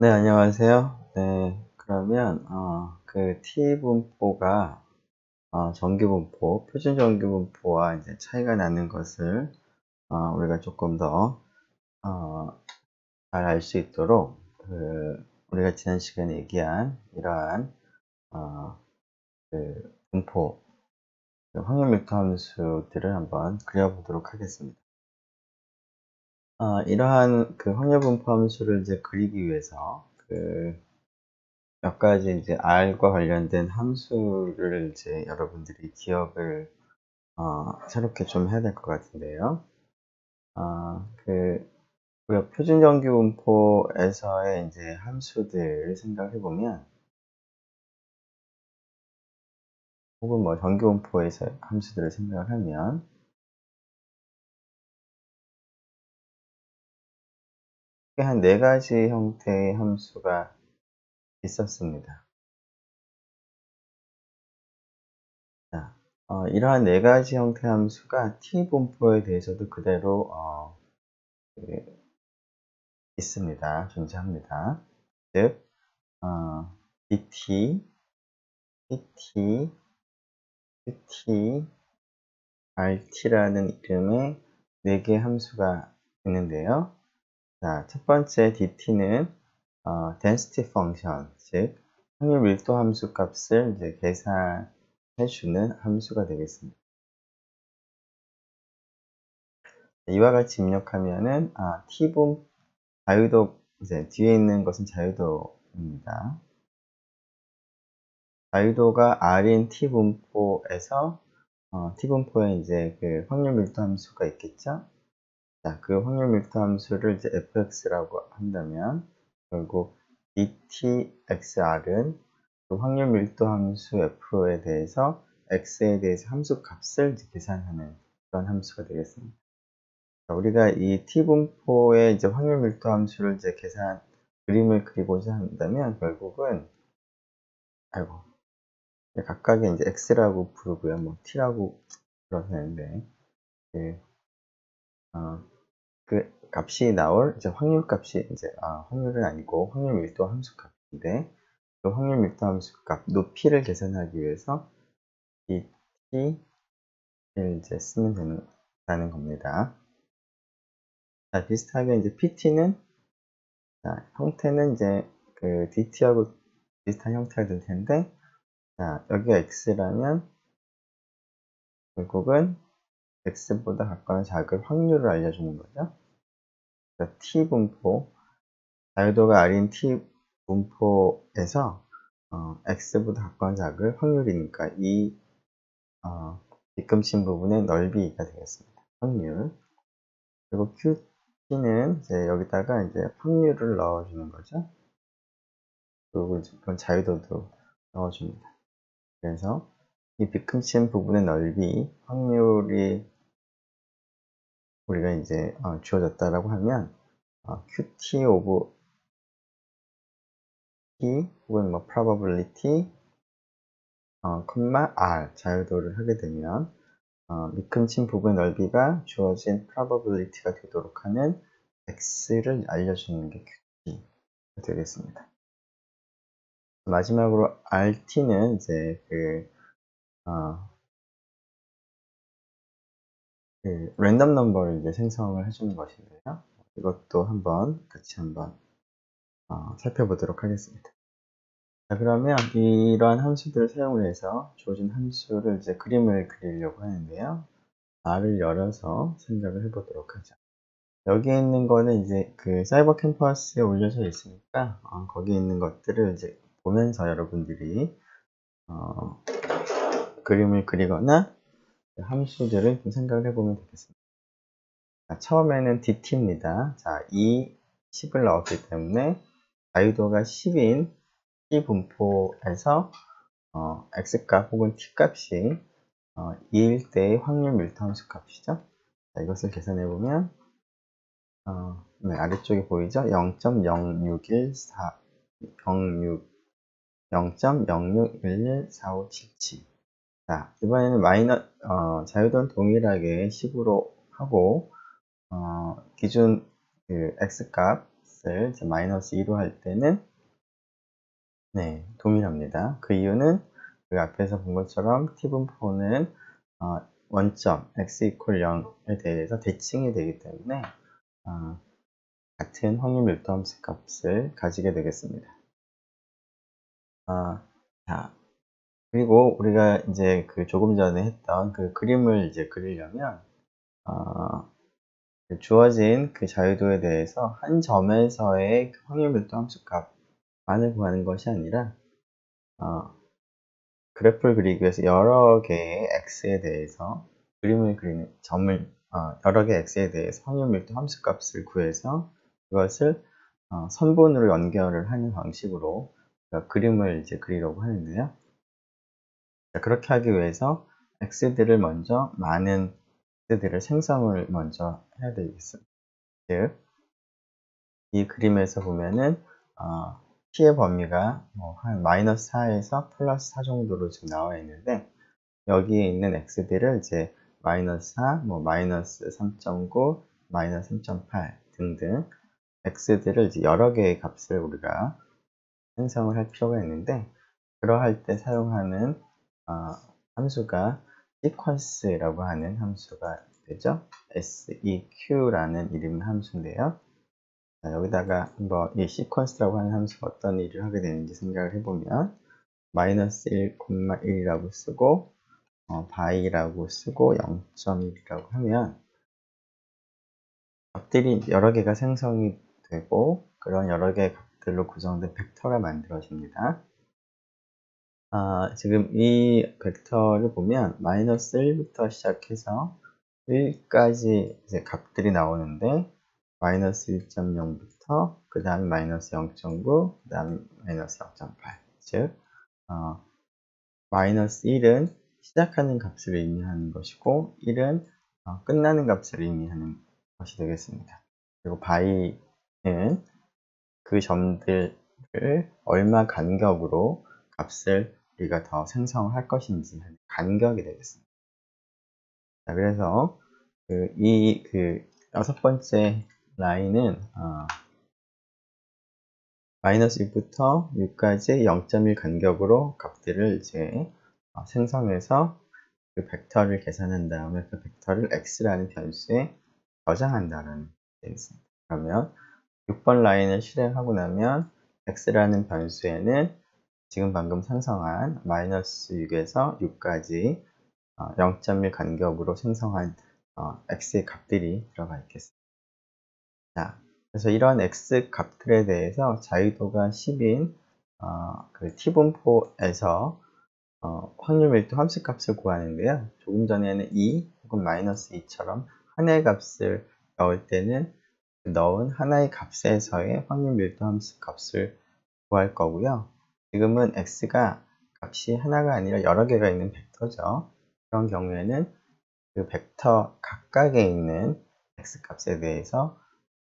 네, 안녕하세요. 네, 그러면, 그 T 분포가, 정규 분포, 표준 정규 분포와 이제 차이가 나는 것을, 우리가 조금 더, 잘 알 수 있도록, 우리가 지난 시간에 얘기한 이러한, 어, 분포, 확률 밀도 함수들을 한번 그려보도록 하겠습니다. 이러한 확률 분포 함수를 이제 그리기 위해서, 몇 가지 이제 R과 관련된 함수를 이제 여러분들이 기억을 새롭게 좀 해야 될 것 같은데요. 우리가 표준 정규 분포에서의 이제 함수들 생각해 보면, 혹은 뭐 정규 분포에서 함수들을 생각을 하면, 한 네 가지 형태의 함수가 있었습니다. 자, 이러한 네 가지 형태의 함수가 T 분포에 대해서도 그대로 그 있습니다. 존재합니다. 즉, dt, pt, qt, rt라는 이름의 4개의 함수가 있는데요. 자, 첫 번째 dt는 density function, 즉 확률 밀도 함수 값을 이제 계산해주는 함수가 되겠습니다. 이와 같이 입력하면은 t분 자유도, 이제 뒤에 있는 것은 자유도입니다. 자유도가 R인 T분포에서, T분포에 이제 확률 밀도 함수가 있겠죠? 자, 확률 밀도 함수를 이제 fx라고 한다면, 결국 dtxr은 확률 밀도 함수 f에 대해서 x에 대해서 함수 값을 이제 계산하는 그런 함수가 되겠습니다. 자, 우리가 이 T분포의 이제 확률 밀도 함수를 이제 그림을 그리고자 한다면, 결국은, 각각의 이제 x라고 부르고요. 뭐 t라고 불러도 되는데, 그, 어, 그 값이 나올 이제 확률 값이 이제 확률은 아니고 확률 밀도 함수 값인데, 그 확률 밀도 함수 값 높이를 계산하기 위해서 이 t를 이제 쓰면 되는 겁니다. 자, 비슷하게 이제 pt는, 자, 형태는 이제 dt하고 비슷한 형태가 될 텐데, 자, 여기가 x라면 결국은 x보다 가까운 작을 확률을 알려주는 거죠. 그러니까 T분포, 자유도가 R인 T분포에서 x보다 가까운 작을 확률이니까 이 빗금친 부분의 넓이가 되겠습니다. 확률. 그리고 QT는 이제 여기다가 이제 확률을 넣어주는 거죠. 그리고 그런 자유도도 넣어줍니다. 그래서 이 빗금친 부분의 넓이, 확률이 우리가 이제 주어졌다라고 하면 QT 오브 T 혹은 뭐 probability, R 자유도를 하게 되면 미큼친 부분의 넓이가 주어진 probability가 되도록 하는 x를 알려주는 게 qt가 되겠습니다. 마지막으로 rt는 이제 랜덤 넘버를 이제 생성을 해주는 것인데요. 이것도 같이 한번 살펴보도록 하겠습니다. 자, 그러면 이러한 함수들을 사용해서 주어진 함수를 이제 그림을 그리려고 하는데요. R을 열어서 생각을 해보도록 하죠. 여기에 있는 거는 이제 사이버 캠퍼스에 올려져 있으니까, 거기에 있는 것들을 이제 보면서 여러분들이, 그림을 그리거나 함수들을 좀 생각을 해보면 되겠습니다. 자, 처음에는 dt입니다. 자, 10을 넣었기 때문에 자유도가 10인 T분포에서 x값 혹은 t값이 2일 때의 확률 밀도 함수 값이죠. 자, 이것을 계산해 보면 네, 아래쪽에 보이죠? 0.0614 06 0.06114577. 자, 이번에는 자유도는 동일하게 10으로 하고 기준 x값을 값을 이제 마이너스 2로 할 때는 네, 동일합니다. 그 이유는 그 앞에서 본 것처럼 t분포는 원점 x 이퀄 0에 대해서 대칭이 되기 때문에 같은 확률 밀도 함수 값을 가지게 되겠습니다. 자, 그리고 우리가 이제 그 조금 전에 했던 그 그림을 이제 그리려면 주어진 그 자유도에 대해서 한 점에서의 그 확률 밀도 함수 값만을 구하는 것이 아니라 그래프를 그리기 위해서 여러 개의 x에 대해서 그림을 그리는 점을 여러 개의 x에 대해서 확률 밀도 함수 값을 구해서 그것을 선분으로 연결을 하는 방식으로 그림을 이제 그리려고 하는데요. 자, 그렇게 하기 위해서 x들을 먼저 많은 x들을 생성을 먼저 해야 되겠습니다. 즉, 이 그림에서 보면은 t의 범위가 한 마이너스 4에서 플러스 4 정도로 지금 나와 있는데 여기에 있는 x들을 이제 마이너스 4, 마이너스 3.9, 마이너스 3.8 등등 x들을 이제 여러 개의 값을 우리가 생성을 할 필요가 있는데 그러할 때 사용하는 함수가 sequence라고 하는 함수가 되죠. seq라는 이름의 함수인데요. 자, 여기다가 한번 이 sequence라고 하는 함수가 어떤 일을 하게 되는지 생각을 해보면 마이너스 1,1이라고 쓰고 by라고 쓰고 0.1이라고 하면 값들이 여러 개가 생성이 되고 그런 여러 개의 값들로 구성된 벡터가 만들어집니다. 지금 이 벡터를 보면 마이너스 1부터 시작해서 1까지 이제 값들이 나오는데 마이너스 1.0부터 그 다음에 마이너스 0.9, 그 다음에 마이너스 0.8 즉 마이너스 1은 시작하는 값을 의미하는 것이고 1은 끝나는 값을 의미하는 것이 되겠습니다. 그리고 by는 그 점들을 얼마 간격으로 값을 우리가 더 생성할 것인지 하는 간격이 되겠습니다. 자, 그래서 이 여섯 번째 라인은 마이너스 6부터 6까지 0.1 간격으로 값들을 이제 생성해서 그 벡터를 계산한 다음에 그 벡터를 x라는 변수에 저장한다는 되겠습니다. 그러면 6번 라인을 실행하고 나면 x라는 변수에는 지금 방금 생성한 마이너스 6에서 6까지 0.1 간격으로 생성한 x의 값들이 들어가 있겠습니다. 자, 그래서 이런 x 값들에 대해서 자유도가 10인 그 t분포에서 확률 밀도 함수 값을 구하는데요. 조금 전에는 2 혹은 마이너스 2처럼 하나의 값을 넣을 때는 넣은 하나의 값에서의 확률 밀도 함수 값을 구할 거고요. 지금은 x가 값이 하나가 아니라 여러 개가 있는 벡터죠. 그런 경우에는 그 벡터 각각에 있는 x 값에 대해서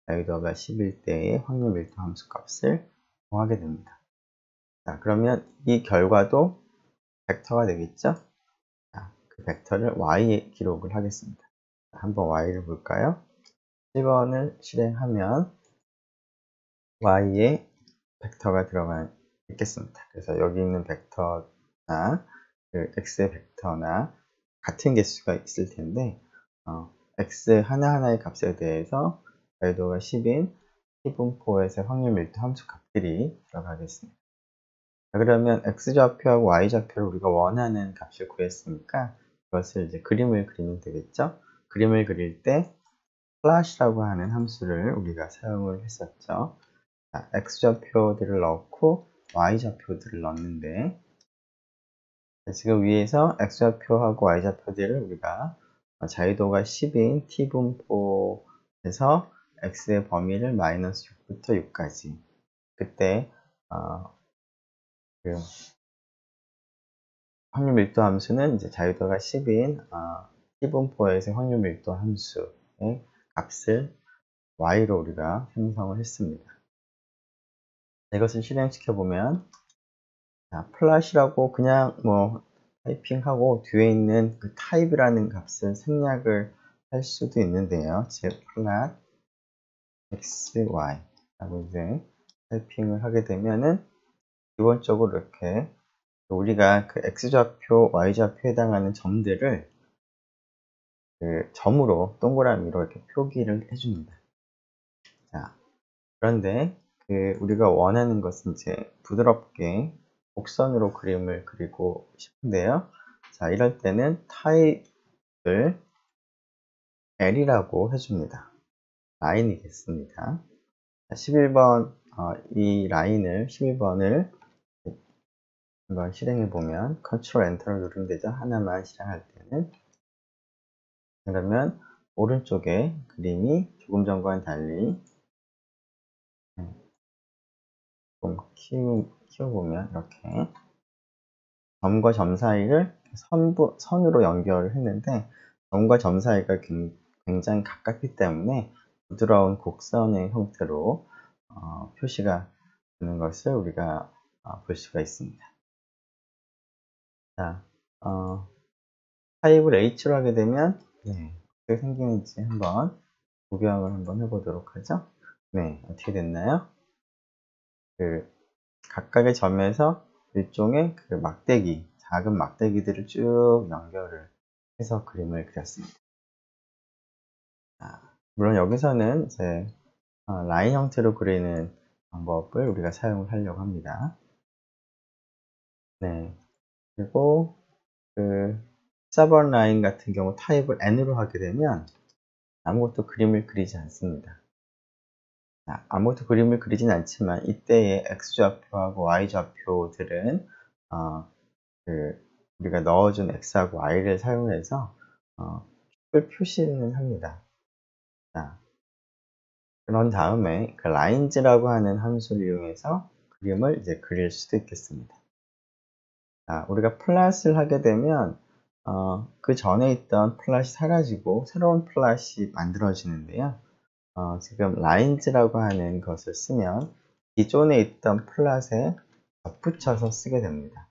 자유도가 10일 때의 확률 밀도 함수 값을 구하게 됩니다. 자, 그러면 이 결과도 벡터가 되겠죠? 자, 그 벡터를 y에 기록을 하겠습니다. 자, 한번 y를 볼까요? 10번을 실행하면 y에 벡터가 들어가 있겠습니다. 그래서 여기 있는 벡터나 그 x의 벡터나 같은 개수가 있을 텐데 x 하나하나의 값에 대해서 자유도가 10인 t분포에서의 확률 밀도 함수 값들이 들어가겠습니다. 자, 그러면 x좌표하고 y좌표를 우리가 원하는 값을 구했으니까 그것을 이제 그림을 그리면 되겠죠? 그림을 그릴 때 플롯이라고 하는 함수를 우리가 사용을 했었죠. 자, x좌표들을 넣고 y좌표들을 넣는데 지금 위에서 x좌표하고 y좌표들을 우리가 자유도가 10인 t분포에서 x의 범위를 마이너스 6부터 6까지 그때 그 확률 밀도 함수는 이제 자유도가 10인 t분포에서의 확률 밀도 함수의 값을 y로 우리가 생성을 했습니다. 이것을 실행시켜 보면 플롯이라고 그냥 타이핑하고 뒤에 있는 그 타입이라는 값을 생략을 할 수도 있는데요. 즉 플롯 x, y 라고 이제 타이핑을 하게 되면은 기본적으로 이렇게 우리가 그 x좌표, y좌표에 해당하는 점들을 그 점으로 동그라미로 이렇게 표기를 해줍니다. 자, 그런데 그 우리가 원하는 것은 이제 부드럽게 곡선으로 그림을 그리고 싶은데요. 자, 이럴 때는 타입을 L이라고 해줍니다. 라인이겠습니다. 11번, 이 라인을, 11번을 한번 실행해 보면 컨트롤 엔터를 누르면 되죠. 하나만 실행할 때는. 그러면 오른쪽에 그림이 조금 전과는 달리 좀 키워보면 이렇게 점과 점 사이를 선으로 연결을 했는데 점과 점 사이가 굉장히 가깝기 때문에 부드러운 곡선의 형태로 표시가 되는 것을 우리가 볼 수가 있습니다. 자, 타입을 H로 하게 되면 어떻게 생기는지 한번 구경을 한번 해보도록 하죠. 네, 어떻게 됐나요? 그 각각의 점에서 일종의 그 막대기, 작은 막대기들을 쭉 연결을 해서 그림을 그렸습니다. 물론 여기서는 이제 라인 형태로 그리는 방법을 우리가 사용을 하려고 합니다. 네. 그리고 그 4번 라인 같은 경우 타입을 N으로 하게 되면 아무것도 그림을 그리지 않습니다. 아무것도 그림을 그리진 않지만 이때의 X좌표하고 Y좌표들은 우리가 넣어준 X하고 Y를 사용해서 축을 표시는 합니다. 자, 그런 다음에 그 라인즈라고 하는 함수를 이용해서 그림을 이제 그릴 수도 있겠습니다. 자, 우리가 플랫을 하게 되면 그 전에 있던 플랫이 사라지고 새로운 플랫이 만들어지는데요. 지금 라인즈라고 하는 것을 쓰면 기존에 있던 플랫에 덧붙여서 쓰게 됩니다.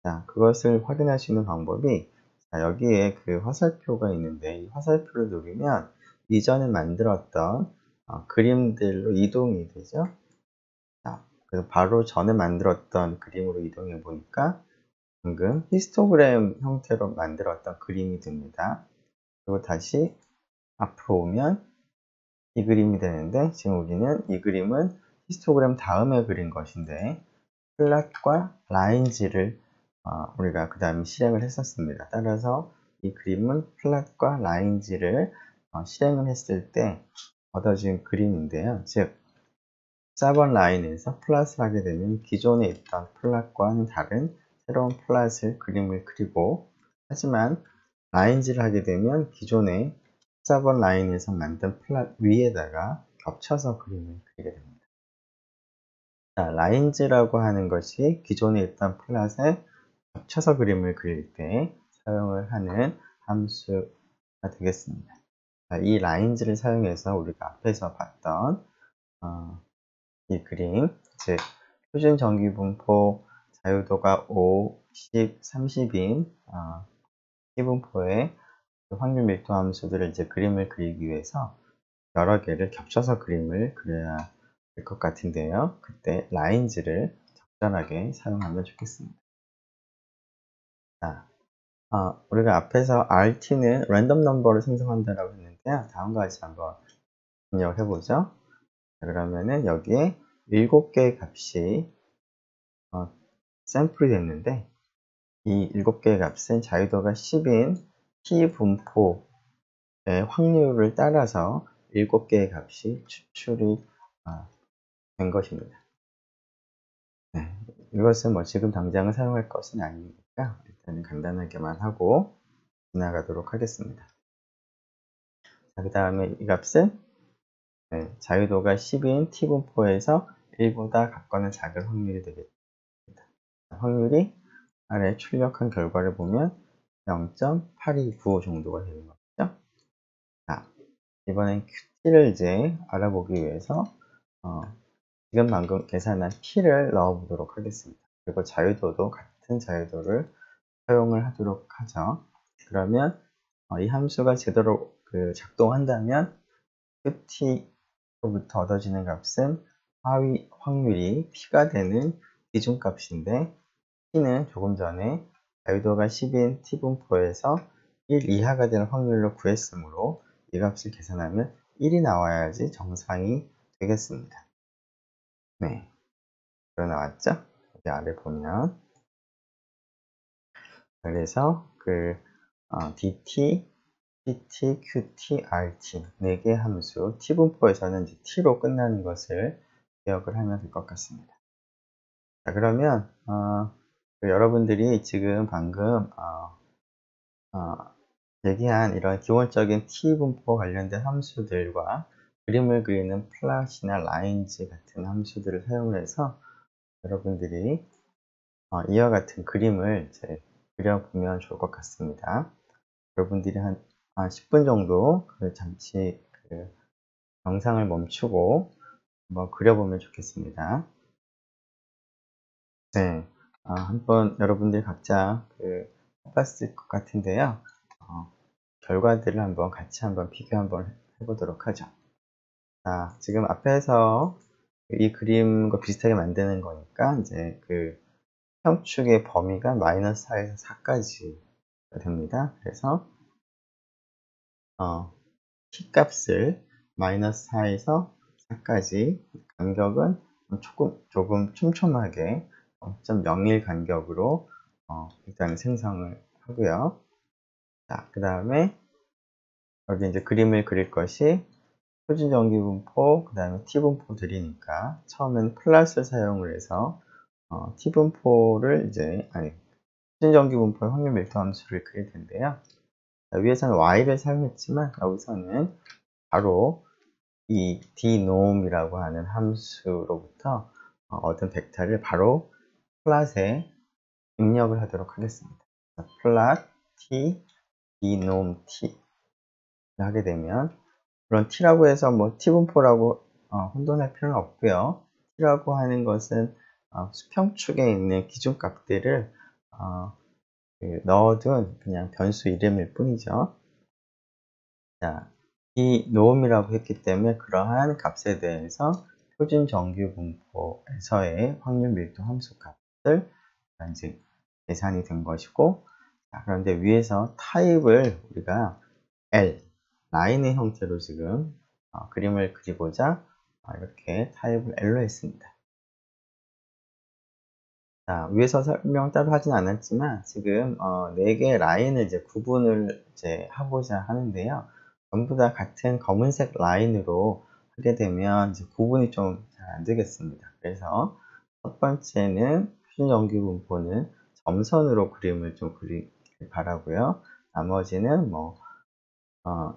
자, 그것을 확인할 수 있는 방법이 여기에 그 화살표가 있는데 이 화살표를 누르면 이전에 만들었던 그림들로 이동이 되죠. 자, 그래서 바로 전에 만들었던 그림으로 이동해 보니까 방금 히스토그램 형태로 만들었던 그림이 됩니다. 그리고 다시 앞으로 오면 이 그림이 되는데 지금 우리는 이 그림은 히스토그램 다음에 그린 것인데 플랫과 라인지를 우리가 그 다음에 실행을 했었습니다. 따라서 이 그림은 플랫과 라인지를 실행을 했을 때 얻어진 그림인데요. 즉 4번 라인에서 플랫을 하게 되면 기존에 있던 플랫과는 다른 새로운 플랫을 그림을 그리고 하지만 라인지를 하게 되면 기존에 4번 라인에서 만든 플랫 위에다가 겹쳐서 그림을 그리게 됩니다. 자, 라인즈라고 하는 것이 기존에 있던 플랫에 겹쳐서 그림을 그릴 때 사용을 하는 함수가 되겠습니다. 자, 이 라인즈를 사용해서 우리가 앞에서 봤던 이 그림, 즉 표준 정기분포 자유도가 5, 10, 30인 T분포의 확률 밀도 함수들을 이제 그림을 그리기 위해서 여러 개를 겹쳐서 그림을 그려야 될 것 같은데요. 그때 라인즈를 적절하게 사용하면 좋겠습니다. 자, 우리가 앞에서 RT는 랜덤 넘버를 생성한다라고 했는데요. 다음과 같이 한번 입력을 해보죠. 자, 그러면은 여기에 7개의 값이 샘플이 됐는데 이 7개의 값은 자유도가 10인 T분포의 확률을 따라서 7개의 값이 추출이 된 것입니다. 네, 이것은 뭐 지금 당장은 사용할 것은 아니니까 일단 간단하게만 하고 지나가도록 하겠습니다. 그 다음에 이 값은 자유도가 10인 T분포에서 1보다 같거나 작은 확률이 되겠습니다. 확률이 아래 출력한 결과를 보면 0.829 정도가 되는 거죠. 자, 이번엔 QT를 이제 알아보기 위해서 지금 방금 계산한 T를 넣어 보도록 하겠습니다. 그리고 자유도도 같은 자유도를 사용을 하도록 하죠. 그러면 이 함수가 제대로 작동한다면 QT 로부터 얻어지는 값은 하위 확률이 t가 되는 기준값인데 t는 조금 전에 자유도가 10인 t분포에서 1 이하가 되는 확률로 구했으므로 이 값을 계산하면 1이 나와야지 정상이 되겠습니다. 네, 그러 나왔죠? 여기 아래 보면 그래서 dt, pt, qt, rt 4개 함수 t분포에서는 이제 t로 끝나는 것을 기억을 하면 될 것 같습니다. 자, 그러면 여러분들이 지금 방금 얘기한 이런 기본적인 t분포 관련된 함수들과 그림을 그리는 플랫이나 라인즈 같은 함수들을 사용해서 여러분들이 이와 같은 그림을 이제 그려보면 좋을 것 같습니다. 여러분들이 한 10분 정도 잠시 영상을 멈추고 한번 그려보면 좋겠습니다. 네, 한번 여러분들 각자 해봤을 것 같은데요. 결과들을 같이 한번 비교 한번 해보도록 하죠. 자, 지금 앞에서 이 그림과 비슷하게 만드는 거니까 이제 평축의 범위가 마이너스 4에서 4까지 됩니다. 그래서 t 값을 마이너스 4에서 4까지 간격은 조금 촘촘하게 0.01 간격으로 일단 생성을 하고요. 자, 그 다음에 여기 이제 그림을 그릴 것이 표준전기분포, 그 다음에 t분포들이니까 처음엔 플러스를 사용을 해서 t분포를 표준전기분포의 확률 밀도 함수를 그릴 텐데요. 자, 위에서는 y를 사용했지만 여기서는 바로 이 dnom이라고 하는 함수로부터 얻은 벡터를 바로 플랫에 입력을 하도록 하겠습니다. 플랫 t dnom t 하게 되면, 물론 t라고 해서 t분포라고 혼돈할 필요는 없고요. t라고 하는 것은 수평축에 있는 기준값들을 넣어둔 그냥 변수 이름일 뿐이죠. 자, 이 노음이라고 했기 때문에 그러한 값에 대해서 표준 정규 분포에서의 확률 밀도 함수 값을 이제 계산이 된 것이고, 자, 그런데 위에서 타입을 우리가 L, 라인의 형태로 지금 그림을 그리고자 이렇게 타입을 L로 했습니다. 자, 위에서 설명 따로 하진 않았지만 지금 4개의 라인을 이제 구분을 하고자 하는데요. 전부 다 같은 검은색 라인으로 하게 되면 이제 구분이 좀 잘 안 되겠습니다. 그래서 첫 번째는 표준정규분포는 점선으로 그림을 좀 그리길 바라고요. 나머지는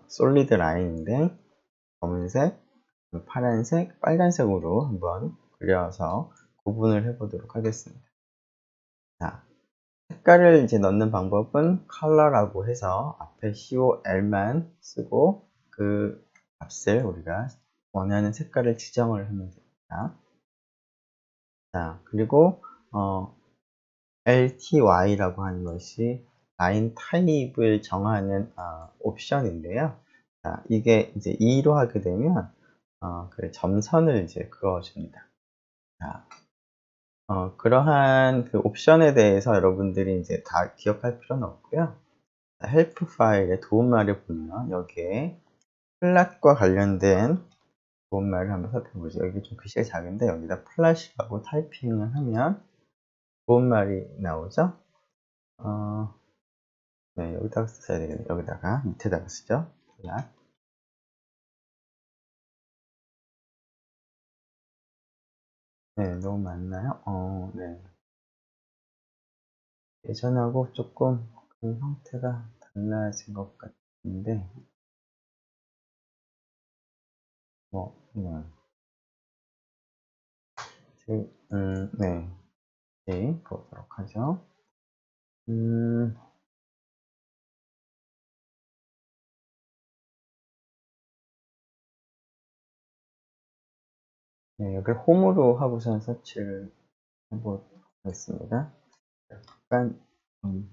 솔리드 라인인데 검은색, 파란색, 빨간색으로 한번 그려서 구분을 해보도록 하겠습니다. 자, 색깔을 이제 넣는 방법은 컬러라고 해서 앞에 col만 쓰고 그 값을 우리가 원하는 색깔을 지정을 하면 됩니다. 자, 그리고 LTY라고 하는 것이 라인 타입을 정하는 옵션인데요. 자, 이게 이제 2로 하게 되면 그 점선을 이제 그어줍니다. 자, 그러한 옵션에 대해서 여러분들이 이제 다 기억할 필요는 없고요. 헬프 파일의 도움말을 보면 여기에 플랫과 관련된 도움말을 한번 살펴보죠. 여기 좀 글씨가 작은데 여기다 플랫이라고 타이핑을 하면 도움말이 나오죠. 네, 여기다가 써야 되겠네요. 여기다가 밑에다가 쓰죠. 플랫. 네, 너무 많나요? 네. 예전하고 조금 그 형태가 달라진 것 같은데, 네. 네. 네, 보도록 하죠. 네, 여기 홈으로 하고선 서치를 해보겠습니다. 약간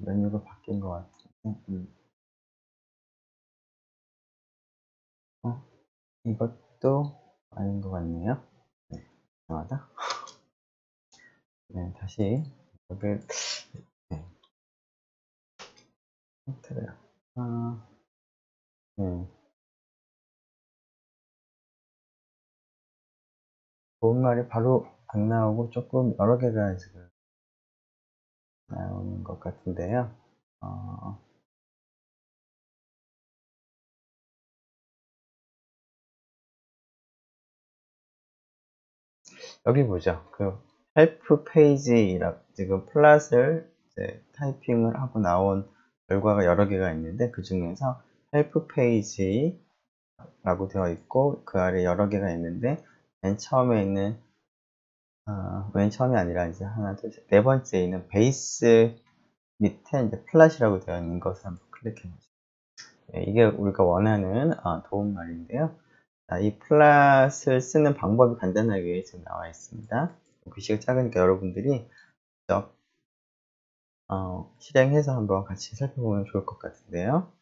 메뉴가 바뀐 것 같은데, 이것도 아닌 것 같네요. 네, 이상하다. 네, 다시 여기 네, 상태를 네, 좋은 말이 바로 안 나오고 조금 여러 개가 지금 나오는 것 같은데요. 어, 여기 보죠. 그 헬프 페이지라 지금 플랫을 이제 타이핑을 하고 나온 결과가 여러 개가 있는데 그 중에서 헬프 페이지라고 되어 있고 그 아래 여러 개가 있는데 맨 처음에 있는 맨 처음이 아니라 이제 하나 둘 셋 네 번째에 있는 베이스 밑에 이제 플랫이라고 되어 있는 것을 한번 클릭해 보죠. 네, 이게 우리가 원하는 도움말인데요. 이 플랫을 쓰는 방법이 간단하게 지금 나와 있습니다. 글씨가 작으니까 여러분들이 직접 실행해서 한번 같이 살펴보면 좋을 것 같은데요.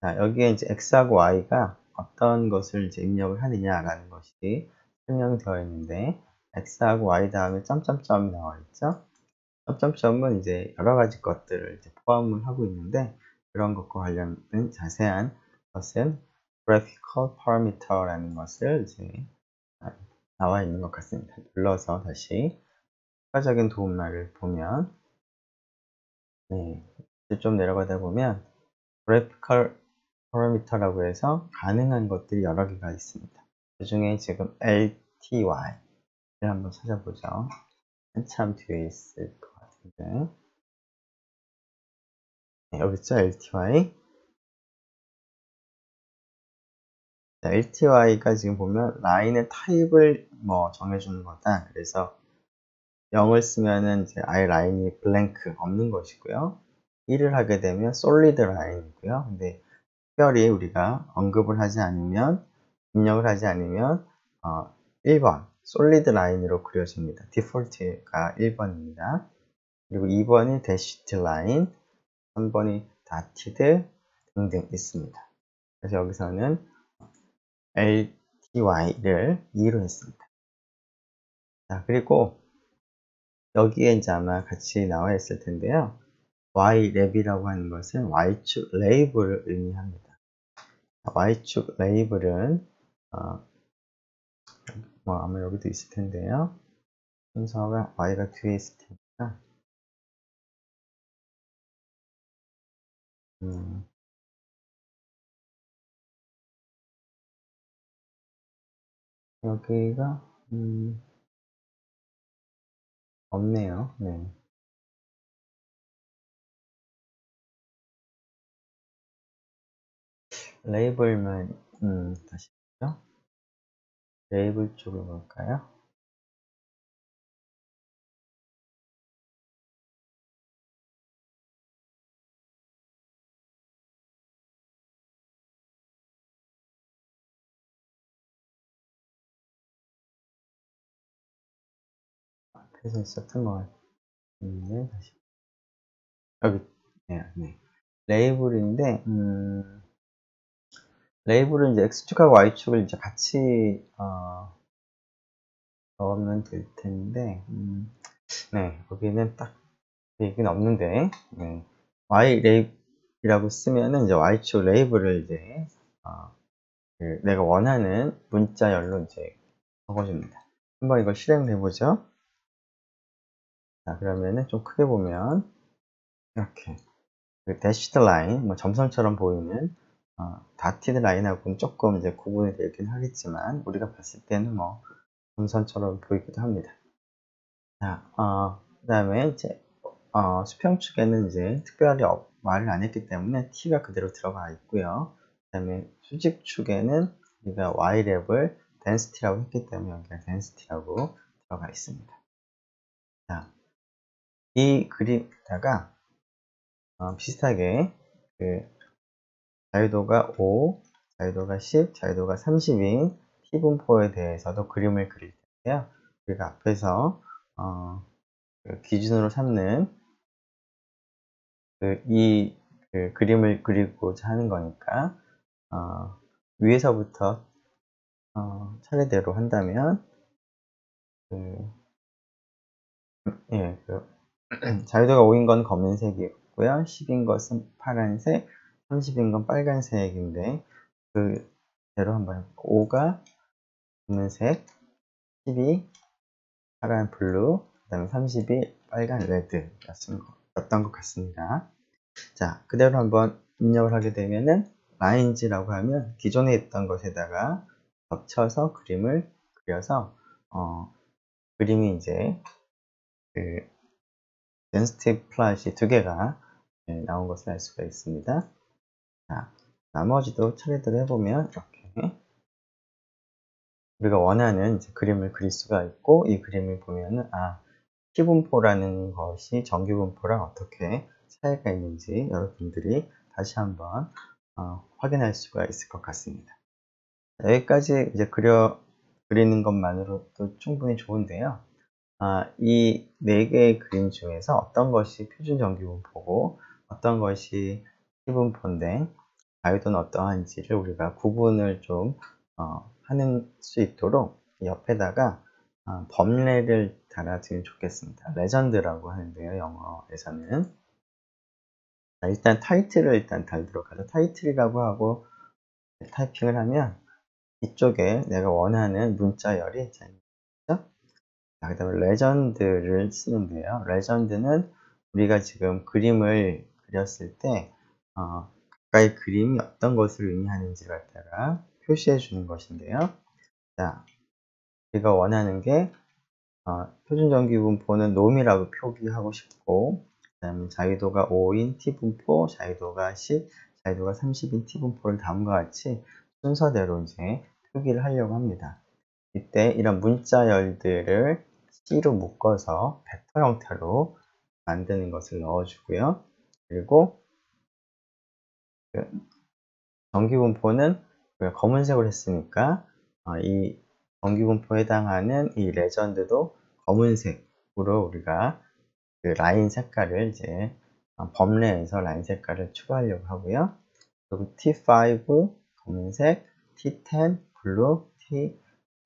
자, 여기에 이제 x하고 y가 어떤 것을 이제 입력을 하느냐라는 것이 설명이 되어 있는데 x하고 y 다음에 점점점이 나와 있죠. 점점점은 이제 여러 가지 것들을 이제 포함을 하고 있는데 그런 것과 관련된 자세한 것은 graphical parameter라는 것을 이제 나와 있는 것 같습니다. 눌러서 다시 추가적인 도움말을 보면 네, 좀 내려가다 보면 graphical parameter라고 해서 가능한 것들이 여러 개가 있습니다. 그 중에 지금 LTY를 한번 찾아보죠. 한참 뒤에 있을 것 같은데 네, 여기 있죠, LTY. LTY가 지금 보면 라인의 타입을 뭐 정해주는 거다. 그래서 0을 쓰면은 이제 아예 라인이 블랭크 없는 것이고요. 1을 하게 되면 solid 라인이고요. 근데 특별히 우리가 언급을 하지 않으면 입력을 하지 않으면 1번 solid 라인으로 그려집니다. 디폴트가 1번입니다. 그리고 2번이 dashed line, 3번이 dotted 등등 있습니다. 그래서 여기서는 LTY를 2로 했습니다. 자, 그리고 여기에 이제 아마 같이 나와 있을 텐데요. Y랩이라고 하는 것은 Y축 레이블을 의미합니다. Y축 레이블은 뭐 아마 여기도 있을 텐데요. 순서가 Y가 뒤에 있을 테니까 여기가 없네요. 네. 레이블만 다시 보죠. 레이블 쪽으로 볼까요? 앞에서 있었던 것 같은데 다시 여기 네. 레이블인데 레이블은 이제 X축하고 Y축을 이제 같이 넣으면 될 텐데 네, 거기는 딱 얘기는 없는데 네. Y 레이블이라고 쓰면은 이제 Y축 레이블을 이제 내가 원하는 문자열로 이제 적어줍니다. 한번 이걸 실행을 해보죠. 자, 그러면은 좀 크게 보면 이렇게 그 dashed line, 뭐 점선처럼 보이는 dotted 라인하고는 조금 이제 구분이 되긴 하겠지만 우리가 봤을 때는 뭐 점선처럼 보이기도 합니다. 자, 그 다음에 이제 수평축에는 이제 특별히 말을 안 했기 때문에 t가 그대로 들어가 있고요. 그 다음에 수직축에는 우리가 y랩을 density라고 했기 때문에 여기가 density라고 들어가 있습니다. 자, 이 그림에다가 비슷하게 그 자유도가 5, 자유도가 10, 자유도가 30인 T분포에 대해서도 그림을 그릴 텐데요. 우리가 앞에서 그 기준으로 삼는 이 그림을 그리고자 하는 거니까 위에서부터 차례대로 한다면, 예, 자유도가 5인 건 검은색이고요. 10인 것은 파란색, 30인 건 빨간색인데, 그대로 한번 해볼게요. 5가 검은색, 10이 파란 블루, 그 다음에 30이 빨간 레드였던 것 같습니다. 자, 그대로 한번 입력을 하게 되면은 라인즈라고 하면 기존에 있던 것에다가 겹쳐서 그림을 그려서 그림이 이제 그 덴시티 플롯이 두 개가 나온 것을 알 수가 있습니다. 자, 나머지도 차례대로 해보면 이렇게 우리가 원하는 이제 그림을 그릴 수가 있고, 이 그림을 보면은 피분포라는 것이 정규분포랑 어떻게 차이가 있는지 여러분들이 다시 한번 확인할 수가 있을 것 같습니다. 여기까지 이제 그리는 것만으로도 충분히 좋은데요. 이 네 개의 그림 중에서 어떤 것이 표준 정규분포고 어떤 것이 피분포인데 자유도는 어떠한지를 우리가 구분을 좀 하는 수 있도록 옆에다가 범례를 달아주면 좋겠습니다. 레전드라고 하는데요, 영어에서는. 일단 타이틀을 일단 달도록 하죠. 타이틀이라고 하고 타이핑을 하면 이쪽에 내가 원하는 문자열이 있죠. 그 다음에 레전드를 쓰는데요. 레전드는 우리가 지금 그림을 그렸을 때 가까이 그림이 어떤 것을 의미하는지를 갖다가 표시해 주는 것인데요. 자, 우리가 원하는 게 표준 정규분포는 놈이라고 표기하고 싶고, 그 다음에 자유도가 5인 T분포, 자유도가 10, 자유도가 30인 T분포를 다음과 같이 순서대로 이제 표기를 하려고 합니다. 이때 이런 문자열들을 C로 묶어서 벡터 형태로 만드는 것을 넣어주고요. 그리고 정규분포는 검은색으로 했으니까 이 정규분포에 해당하는 이 레전드도 검은색으로 우리가 그 라인 색깔을 이제 범례에서 라인 색깔을 추가하려고 하고요. 그리고 T5 검은색, T10 블루,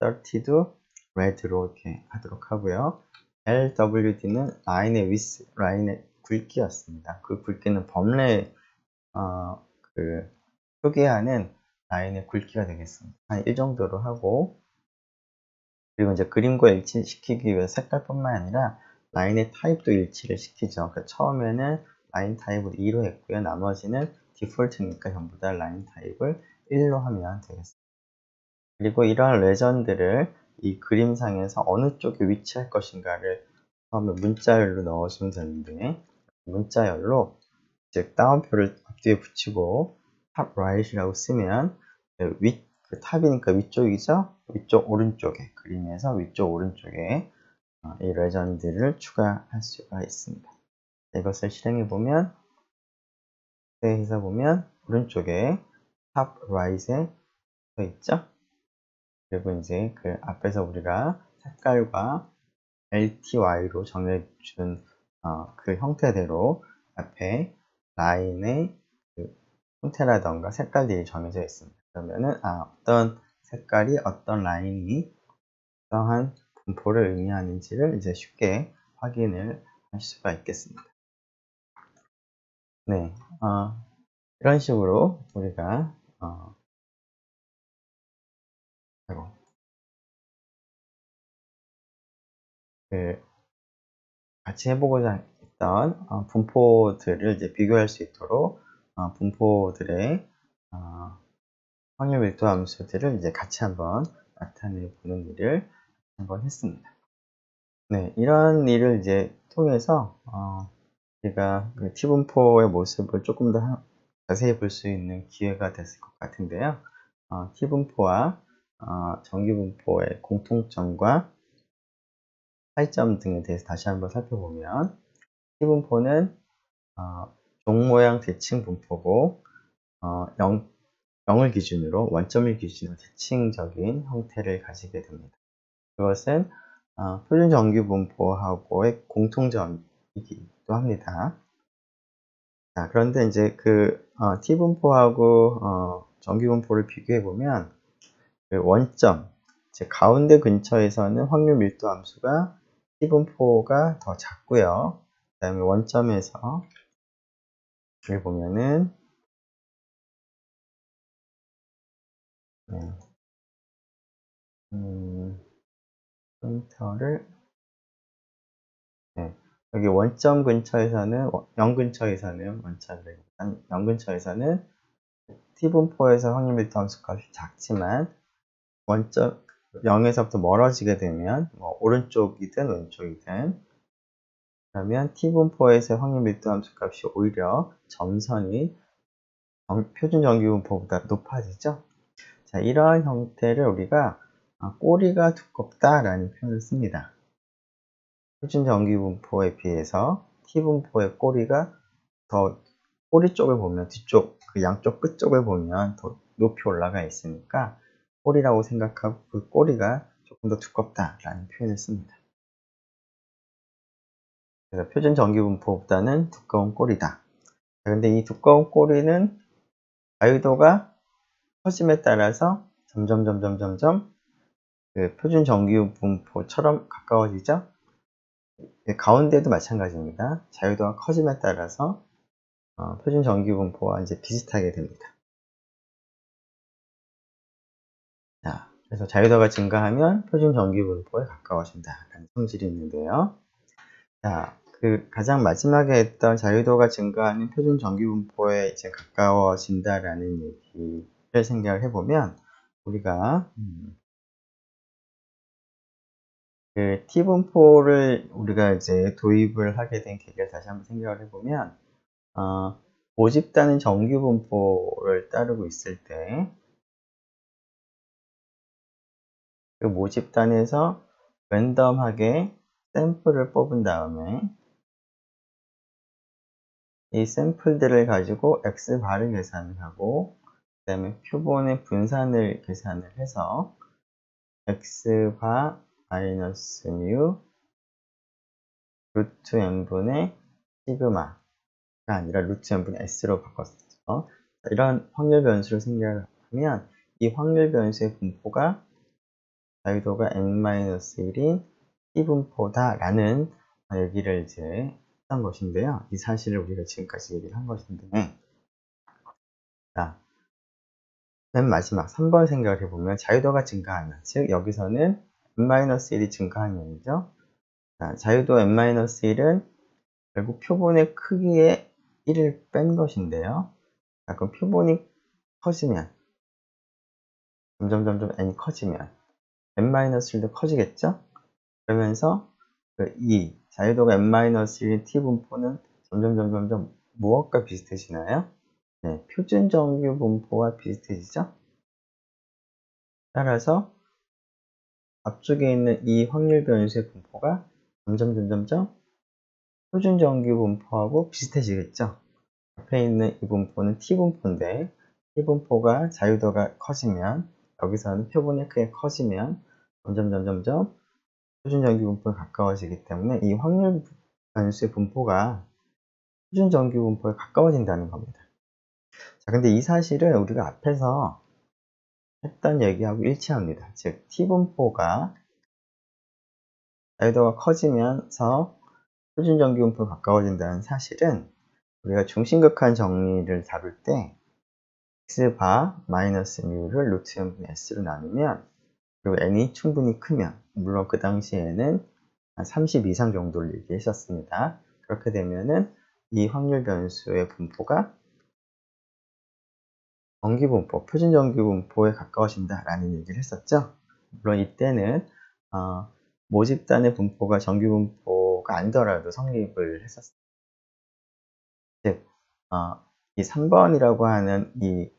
T30도 레드로 이렇게 하도록 하고요. LWD는 라인의 위스, 라인의 굵기였습니다. 그 굵기는 범례 표기하는 라인의 굵기가 되겠습니다. 한 이 정도로 하고, 그리고 이제 그림과 일치시키기 위해 색깔뿐만 아니라 라인의 타입도 일치를 시키죠. 그러니까 처음에는 라인 타입을 2로 했고요. 나머지는 디폴트니까 전부 다 라인 타입을 1로 하면 되겠습니다. 그리고 이러한 레전드를 이 그림상에서 어느 쪽에 위치할 것인가를 처음에 문자열로 넣어주면 되는데, 문자열로 즉 다운표를 앞뒤에 붙이고 탑 라이트라고 쓰면 그 탑이니까 위쪽이죠. 위쪽 오른쪽에 그림에서 위쪽 오른쪽에 이 레전드를 추가할 수가 있습니다. 이것을 실행해 보면 해서 보면 오른쪽에 탑 라이트에 써 있죠. 그리고 이제 그 앞에서 우리가 색깔과 LTY로 정해준 그 형태대로 앞에 라인의 그 형태라던가 색깔들이 정해져 있습니다. 그러면은 어떤 색깔이 어떤 라인이 어떠한 분포를 의미하는지를 이제 쉽게 확인을 할 수가 있겠습니다. 네, 이런 식으로 우리가 같이 해보고자 했던 분포들을 이제 비교할 수 있도록 분포들의 확률 밀도 함수들을 이제 같이 한번 나타내 보는 일을 한번 했습니다. 네, 이런 일을 이제 통해서 제가 그 T분포의 모습을 조금 더 자세히 볼 수 있는 기회가 됐을 것 같은데요. T분포와 정규분포의 공통점과 차이점 등에 대해서 다시 한번 살펴보면 T분포는 종 모양 대칭 분포고 0을 기준으로 원점을 기준으로 대칭적인 형태를 가지게 됩니다. 그것은 표준 정규분포하고의 공통점이기도 합니다. 자, 그런데 이제 그 T분포하고 정규분포를 비교해 보면 그 원점, 즉 가운데 근처에서는 확률 밀도 함수가 T분포가 더 작고요. 그 다음에 원점에서 여기 보면은 포인터를 여기 원점 근처에서는 0 근처에서는 원점을 0 근처에서는 T분포에서 확률 밀도 함수 값이 작지만 원점 0에서부터 멀어지게 되면 뭐 오른쪽이든 왼쪽이든 그러면 T분포에서의 확률 밀도 함수 값이 오히려 점선이 표준 정규분포보다 높아지죠. 자, 이러한 형태를 우리가 꼬리가 두껍다라는 표현을 씁니다. 표준 정규분포에 비해서 T분포의 꼬리가 더 꼬리 쪽을 보면 뒤쪽 그 양쪽 끝 쪽을 보면 더 높이 올라가 있으니까 꼬리라고 생각하고 그 꼬리가 조금 더 두껍다라는 표현을 씁니다. 그래서 표준 정규분포보다는 두꺼운 꼬리다. 그런데 이 두꺼운 꼬리는 자유도가 커짐에 따라서 점점 그 표준 정규분포처럼 가까워지죠. 가운데도 마찬가지입니다. 자유도가 커짐에 따라서 표준 정규분포와 이제 비슷하게 됩니다. 자, 그래서 자유도가 증가하면 표준 정규분포에 가까워진다라는 성질이 있는데요. 자, 그 가장 마지막에 했던 자유도가 증가하면 표준 정규분포에 이제 가까워진다라는 얘기를 생각을 해보면 우리가 그 T분포를 우리가 이제 도입을 하게 된 계기를 다시 한번 생각을 해보면 모집단은 정규분포를 따르고 있을 때 그 모집단에서 랜덤하게 샘플을 뽑은 다음에 이 샘플들을 가지고 X바를 계산을 하고 그 다음에 표본의 분산을 계산을 해서 X바 마이너스 뮤 루트 n분의 시그마가 아니라 루트 n분의 S로 바꿨어. 이런 확률 변수를 생각하면 이 확률 변수의 분포가 자유도가 n-1인 T분포다라는 얘기를 이제 했던 것인데요. 이 사실을 우리가 지금까지 얘기를 한 것인데, 자, 맨 마지막 3번 생각을 해보면 자유도가 증가하면, 즉 여기서는 n-1이 증가한 얘기죠. 자, 자유도 n-1은 결국 표본의 크기의 1을 뺀 것인데요. 자, 그럼 표본이 커지면 점점 n이 커지면 n-1도 커지겠죠? 그러면서 그 자유도가 n-1인 T분포는 점점 무엇과 비슷해지나요? 네, 표준 정규 분포와 비슷해지죠? 따라서 앞쪽에 있는 이 확률 변수의 분포가 점점 표준 정규 분포하고 비슷해지겠죠? 앞에 있는 이 분포는 T분포인데 T분포가 자유도가 커지면 여기서는 표본의 크기가 커지면 점점 표준 정규 분포에 가까워지기 때문에 이 확률 변수의 분포가 표준 정규 분포에 가까워진다는 겁니다. 자, 근데 이 사실은 우리가 앞에서 했던 얘기하고 일치합니다. 즉, T분포가 자유도가 커지면서 표준 정규 분포에 가까워진다는 사실은 우리가 중심극한 정리를 다룰 때 X바 마이너스 뮤를 루트 n분의 S로 나누면 그리고 n이 충분히 크면 물론 그 당시에는 한 30 이상 정도를 얘기했었습니다. 그렇게 되면은 이 확률 변수의 분포가 정규분포, 표준 정규분포에 가까워진다라는 얘기를 했었죠. 물론 이때는 모집단의 분포가 정규분포가 아니더라도 성립을 했었습니다. 즉, 이 3번이라고 하는 이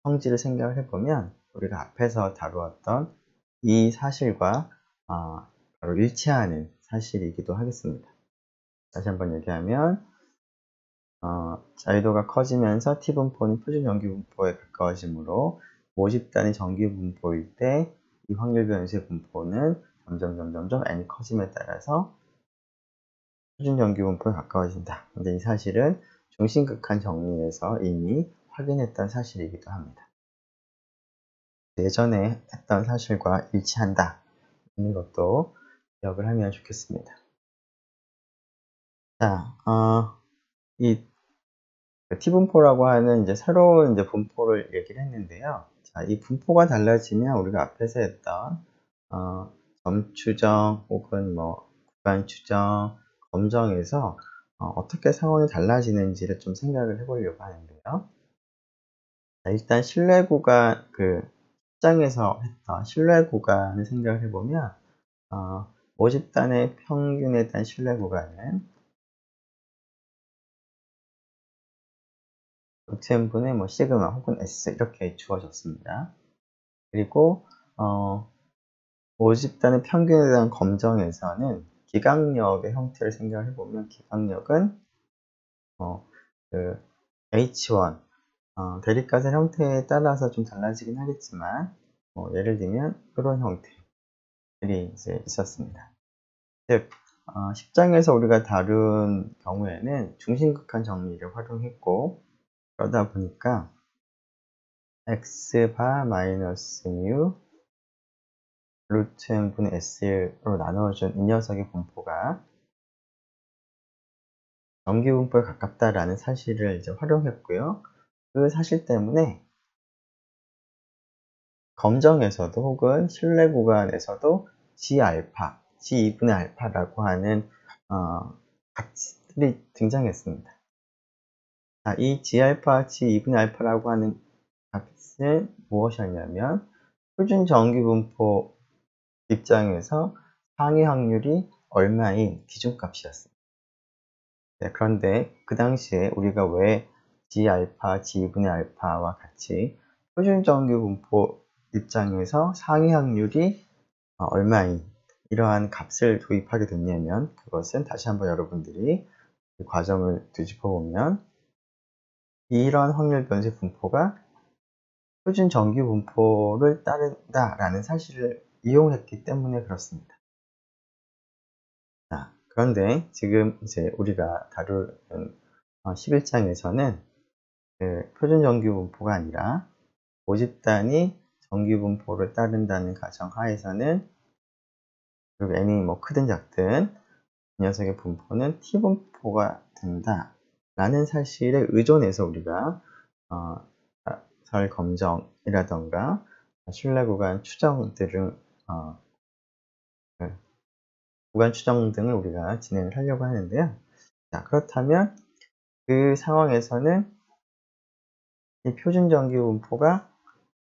성질을 생각을 해보면 우리가 앞에서 다루었던 이 사실과 바로 일치하는 사실이기도 하겠습니다. 다시 한번 얘기하면 자유도가 커지면서 T분포는 표준 정규분포에 가까워지므로 모집단이 정규분포일 때 이 확률 변수의 분포는 점점 n이 커짐에 따라서 표준 정규분포에 가까워진다. 근데 이 사실은 중심극한 정리에서 이미 확인했던 사실이기도 합니다. 예전에 했던 사실과 일치한다. 이런 것도 기억을 하면 좋겠습니다. 자, 이 T분포라고 하는 이제 새로운 이제 분포를 얘기를 했는데요. 자, 이 분포가 달라지면 우리가 앞에서 했던 점 추정 혹은 뭐 구간 추정, 검정에서 어떻게 상황이 달라지는지를 좀 생각을 해보려고 하는데요. 자, 일단 신뢰 구간 시장에서 했던 신뢰 구간을 생각을 해보면 모집단의 평균에 대한 신뢰 구간은 루트n분의 뭐 시그마 혹은 S 이렇게 주어졌습니다. 그리고 모집단의 평균에 대한 검정에서는 기강력의 형태를 생각을 해보면 기강력은 그 H1 대립가설 형태에 따라서 좀 달라지긴 하겠지만 예를 들면 이런 형태들이 이제 있었습니다. 즉 10장에서 우리가 다룬 경우에는 중심극한 정리를 활용했고 그러다 보니까 x바 마이너스 뮤 루트 n분의 s로 나누어준 이 녀석의 분포가 정규 분포에 가깝다라는 사실을 이제 활용했고요. 그 사실 때문에 검정에서도 혹은 신뢰 구간에서도 G알파, G2분의 알파라고 하는 값들이 등장했습니다. 자, 이 G알파, G2분의 알파라고 하는 값은 무엇이었냐면 표준 정규 분포 입장에서 상위 확률이 얼마인 기준값이었습니다. 네, 그런데 그 당시에 우리가 왜 G알파, G2분의 알파와 같이 표준 정규 분포 입장에서 상위 확률이 얼마인 이러한 값을 도입하게 됐냐면 그것은 다시 한번 여러분들이 이 과정을 뒤집어 보면 이런 확률 변수 분포가 표준 정규 분포를 따른다라는 사실을 이용했기 때문에 그렇습니다. 자, 그런데 지금 이제 우리가 다룰 11장에서는 표준 정규 분포가 아니라 모집단이 정규 분포를 따른다는 가정 하에서는 그리고 n이 뭐 크든 작든 이 녀석의 분포는 t분포가 된다라는 사실에 의존해서 우리가 설 검정이라던가 신뢰 구간 추정 등을 구간 추정 등을 우리가 진행을 하려고 하는데요. 자, 그렇다면 그 상황에서는 이 표준 정규 분포가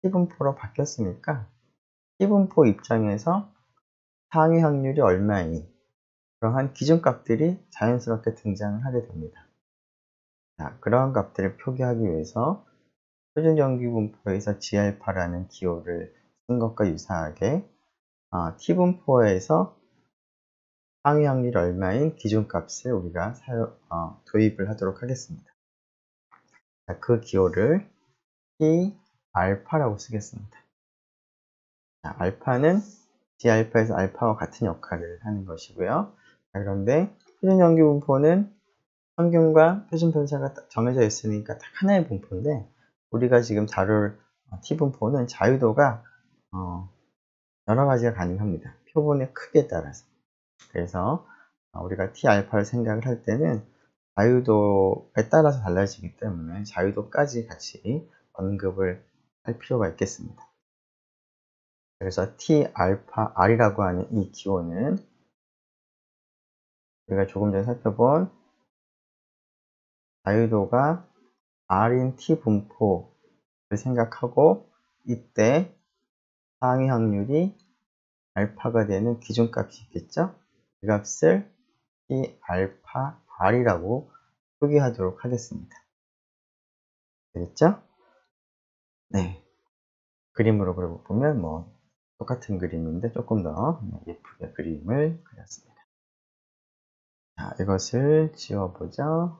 t분포로 바뀌었으니까 t분포 입장에서 상위 확률이 얼마인 그러한 기준값들이 자연스럽게 등장을 하게 됩니다. 자, 그러한 값들을 표기하기 위해서 표준 정규 분포에서 G알파라는 기호를 쓴 것과 유사하게 T분포에서 상위 확률 얼마인 기준값을 우리가 도입을 하도록 하겠습니다. 자, 그 기호를 T알파라고 쓰겠습니다. 자, 알파는 G알파에서 알파와 같은 역할을 하는 것이고요. 자, 그런데 표준 정규 분포는 평균과 표준 편차가 정해져 있으니까 딱 하나의 분포인데 우리가 지금 다룰 T분포는 자유도가 여러 가지가 가능합니다. 표본의 크기에 따라서. 그래서 우리가 T알파를 생각을 할 때는 자유도에 따라서 달라지기 때문에 자유도까지 같이 언급을 할 필요가 있겠습니다. 그래서 T알파 R이라고 하는 이 기호는 우리가 조금 전에 살펴본 자유도가 R인 T분포를 생각하고 이때 상위 확률이 알파가 되는 기준값이 있겠죠? 이 값을 T알파 R이라고 표기하도록 하겠습니다. 되겠죠? 네. 그림으로 보면 뭐 똑같은 그림인데 조금 더 예쁘게 그림을 그렸습니다. 자, 이것을 지워보죠.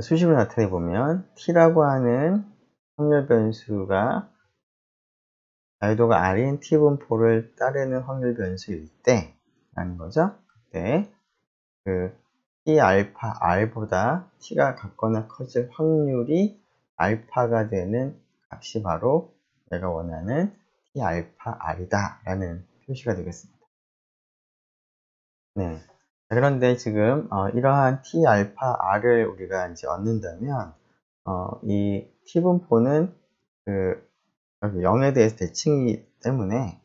수식으로 나타내 보면 t라고 하는 확률 변수가 자유도가 R인 T분포를 따르는 확률 변수일 때 라는 거죠. 때 그 T 알파 R보다 T가 같거나 커질 확률이 알파가 되는 값이 바로 내가 원하는 T 알파 R이다 라는 표시가 되겠습니다. 네. 그런데 지금 이러한 T 알파 R을 우리가 이제 얻는다면 이 T 분포는 그 여기 0에 대해서 대칭이기 때문에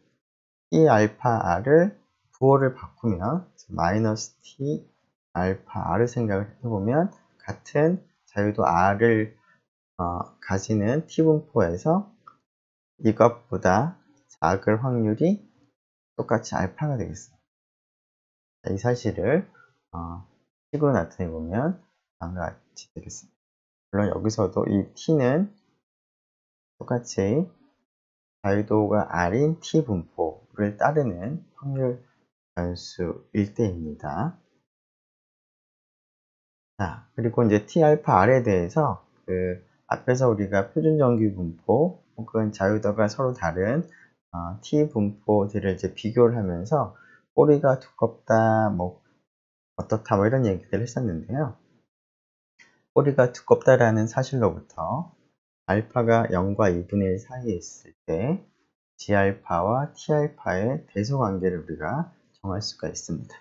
T 알파 R을 부호를 바꾸면 마이너스 T 알파 R을 생각을 해보면 같은 자유도 R을 가지는 T 분포에서 이것보다 작을 확률이 똑같이 알파가 되겠습니다. 이 사실을 식으로 나타내 보면 다음과 같이 되겠습니다. 물론 여기서도 이 T는 똑같이 자유도가 R인 T 분포를 따르는 확률 변수일 때입니다. 자, 그리고 이제 T 알파 R에 대해서 앞에서 우리가 표준 정규 분포 혹은 자유도가 서로 다른 T 분포들을 이제 비교를 하면서 꼬리가 두껍다, 뭐 어떻다, 뭐 이런 얘기들을 했었는데요. 꼬리가 두껍다라는 사실로부터 알파가 0과 2분의 1 사이에 있을 때 G알파와 T알파의 대소관계를 우리가 정할 수가 있습니다.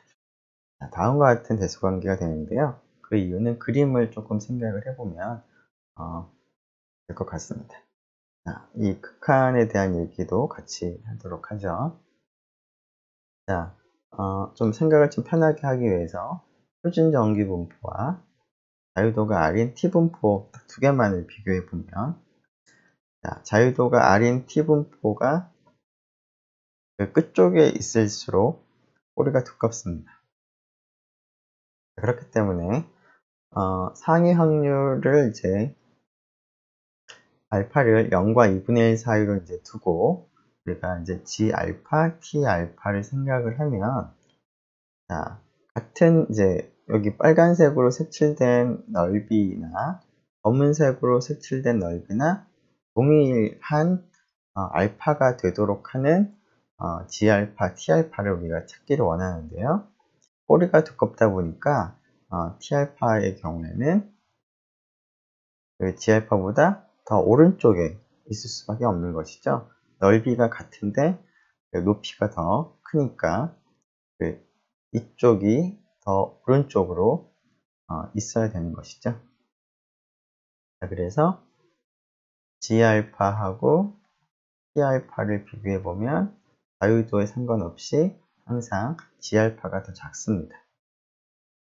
자, 다음과 같은 대소관계가 되는데요. 그 이유는 그림을 조금 생각을 해보면 될 것 같습니다. 자, 이 극한에 대한 얘기도 같이 하도록 하죠. 자, 좀 생각을 좀 편하게 하기 위해서 표준 정규 분포와 자유도가 R인 T 분포 두 개만을 비교해 보면, 자, 자유도가 R인 T 분포가 그 끝쪽에 있을수록 꼬리가 두껍습니다. 그렇기 때문에 상위 확률을 이제 알파를 0과 2분의 1 사이로 이제 두고 우리가 이제 G 알파, T 알파를 생각을 하면, 자, 같은 이제 여기 빨간색으로 색칠된 넓이나 검은색으로 색칠된 넓이나 동일한 알파가 되도록 하는 G 알파, T 알파를 우리가 찾기를 원하는데요. 꼬리가 두껍다 보니까 T 알파의 경우에는 G 알파보다 더 오른쪽에 있을 수밖에 없는 것이죠. 넓이가 같은데 높이가 더 크니까 이쪽이 더 오른쪽으로 있어야 되는 것이죠. 자, 그래서 G알파하고 T알파를 비교해 보면 자유도에 상관없이 항상 G알파가 더 작습니다.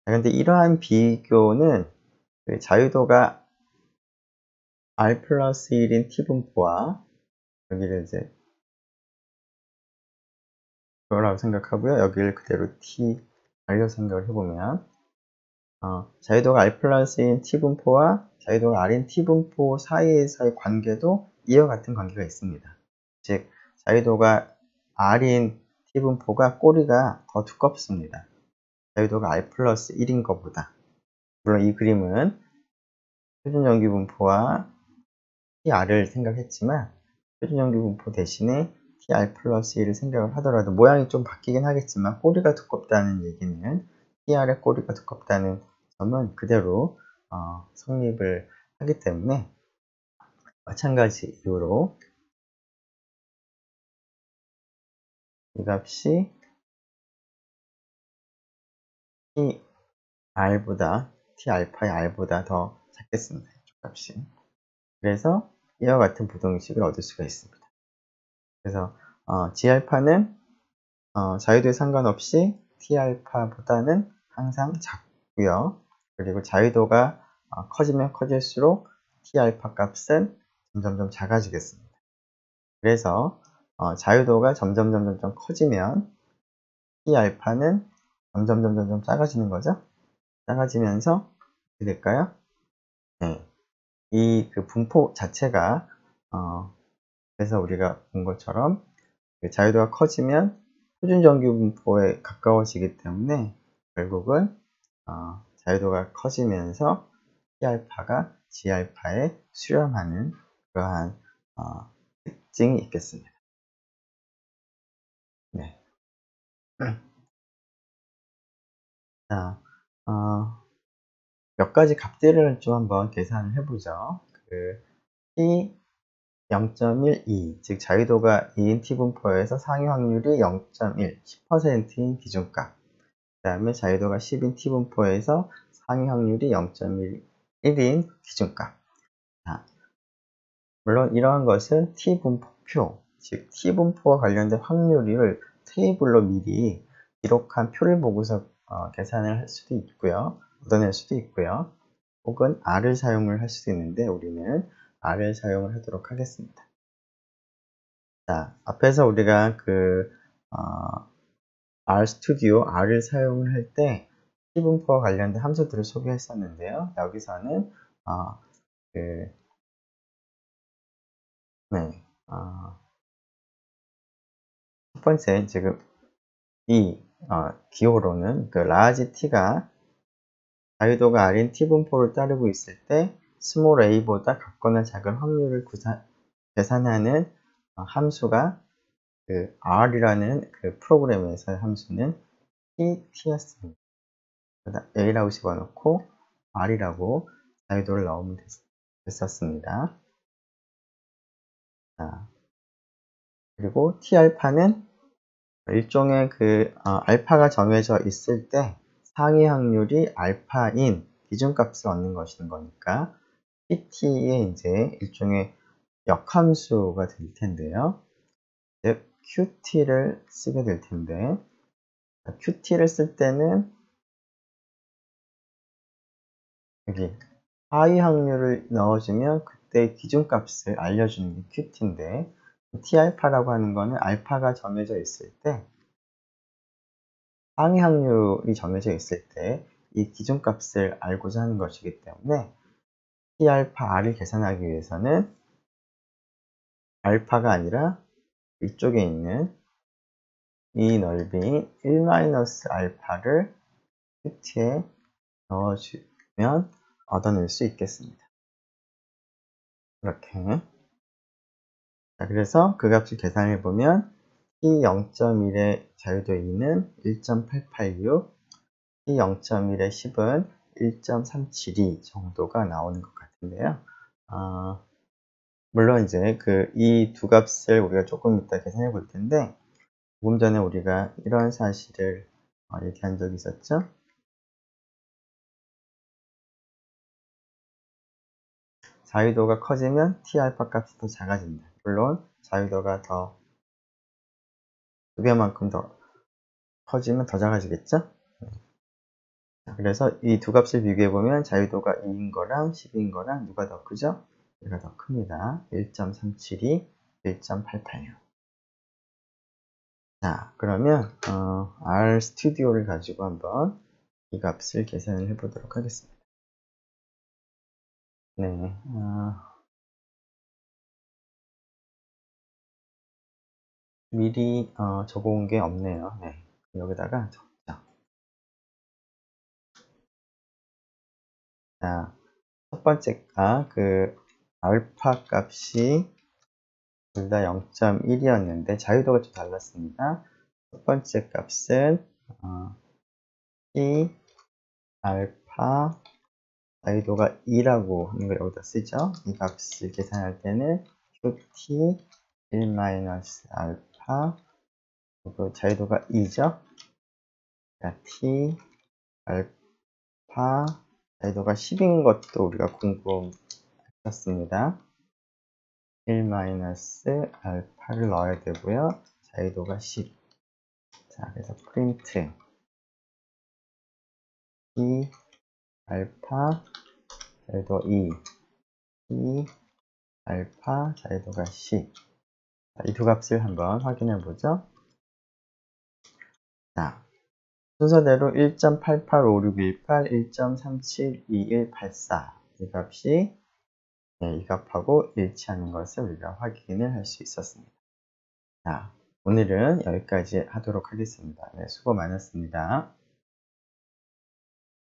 그런데 이러한 비교는 자유도가 R 플러스 1인 T 분포와 여기를 이제 그거라고 생각하고요. 여기를 그대로 T R로 생각을 해보면 자유도가 R 플러스인 T 분포와 자유도가 R인 T 분포 사이에서의 관계도 이와 같은 관계가 있습니다. 즉, 자유도가 R인 T 분포가 꼬리가 더 두껍습니다. 자유도가 R 플러스 1인 것보다. 물론 이 그림은 표준정규 분포와 TR을 생각했지만 표준정규 분포 대신에 TR 플러스 1을 생각을 하더라도 모양이 좀 바뀌긴 하겠지만 꼬리가 두껍다는 얘기는 TR의 꼬리가 두껍다는 점은 그대로 성립을 하기 때문에 마찬가지 이유로 이 값이 TR보다 T알파의 R보다 더 작겠습니다. 이쪽 값이. 그래서 이와 같은 부등식을 얻을 수가 있습니다. 그래서 G알파는 자유도에 상관없이 T알파보다는 항상 작고요. 그리고 자유도가 커지면 커질수록 T알파 값은 점점 작아지겠습니다. 그래서 자유도가 점점 커지면 T알파는 점점 작아지는 거죠. 작아지면서 어떻게 될까요? 네. 이 분포 자체가 그래서 우리가 본 것처럼 자유도가 커지면 표준정규 분포에 가까워지기 때문에 결국은 자유도가 커지면서 T알파가 G알파에 수렴하는 그러한 특징이 있겠습니다. 네. 자, 몇 가지 값들을 좀 한번 계산을 해보죠. T 0.12, 즉 자유도가 2인 T분포에서 상위 확률이 0.1, 10%인 기준값. 그 다음에 자유도가 10인 T분포에서 상위 확률이 0.1인 기준값. 자, 물론 이러한 것은 T분포표, 즉 T분포와 관련된 확률을 테이블로 미리 기록한 표를 보고서 계산을 할 수도 있고요. 얻어낼 수도 있고요. 혹은 R을 사용을 할 수도 있는데 우리는 R을 사용을 하도록 하겠습니다. 자, 앞에서 우리가 RStudio, R을 사용을 할 때 T분포와 관련된 함수들을 소개했었는데요. 여기서는 첫 번째 지금 이 기호로는 large T가 자유도가 R인 T분포를 따르고 있을 때 small a보다 같거나 작은 확률을 계산하는 함수가 R이라는 프로그램에서의 함수는 T였습니다. A라고 집어넣고 R이라고 자유도를 넣으면 됐었습니다. 자, 그리고 T알파는 일종의 알파가 정해져 있을 때 상위 확률이 알파인 기준값을 얻는 것인 거니까 PT의 이제 일종의 역함수가 될 텐데요. 즉 QT를 쓰게 될 텐데 QT를 쓸 때는 여기 하위 확률을 넣어주면 그때 기준값을 알려주는 게 QT인데 T알파라고 하는 거는 알파가 정해져 있을 때 상위 확률이 정해져 있을 때 이 기준값을 알고자 하는 것이기 때문에 T알파 R을 계산하기 위해서는 알파가 아니라 위쪽에 있는 이 넓이인 1-알파를 QT에 넣어주면 얻어낼 수 있겠습니다. 이렇게. 자, 그래서 그 값을 계산해 보면 T 0.1의 자유도 2는 1.886, T 0.1의 10은 1.372 정도가 나오는 것 같은데요. 물론 이제 이 두 값을 우리가 조금 이따 계산해 볼 텐데, 조금 전에 우리가 이런 사실을 얘기한 적이 있었죠. 자유도가 커지면 T알파 값이 더 작아진다. 물론 자유도가 더 2배만큼 더 커지면 더 작아지겠죠? 그래서 이 두 값을 비교해보면 자유도가 2인 거랑 10인 거랑 누가 더 크죠? 얘가 더 큽니다. 1.372, 1.886. 자, 그러면 RStudio를 가지고 한번 이 값을 계산을 해보도록 하겠습니다. 네, 미리 적어온 게 없네요. 네, 여기다가 적자. 자, 첫 번째가 알파 값이 둘 다 0.1이었는데 자유도가 좀 달랐습니다. 첫 번째 값은 T 알파 자유도가 2라고 하는 걸 여기다 쓰죠. 이 값을 계산할 때는 QT 1-알파 그리고 자유도가 2죠. 자, T 알파 자유도가 10인 것도 우리가 궁금했었습니다. 1-알파를 넣어야 되고요. 자유도가 10. 자, 그래서 프린트 T 알파 자유도 2 T 알파 자유도가 10. 이 두 값을 한번 확인해 보죠. 자, 순서대로 1.885618, 1.372184 이 값이 이 값하고 일치하는 것을 우리가 확인을 할 수 있었습니다. 자, 오늘은 여기까지 하도록 하겠습니다. 네, 수고 많았습니다.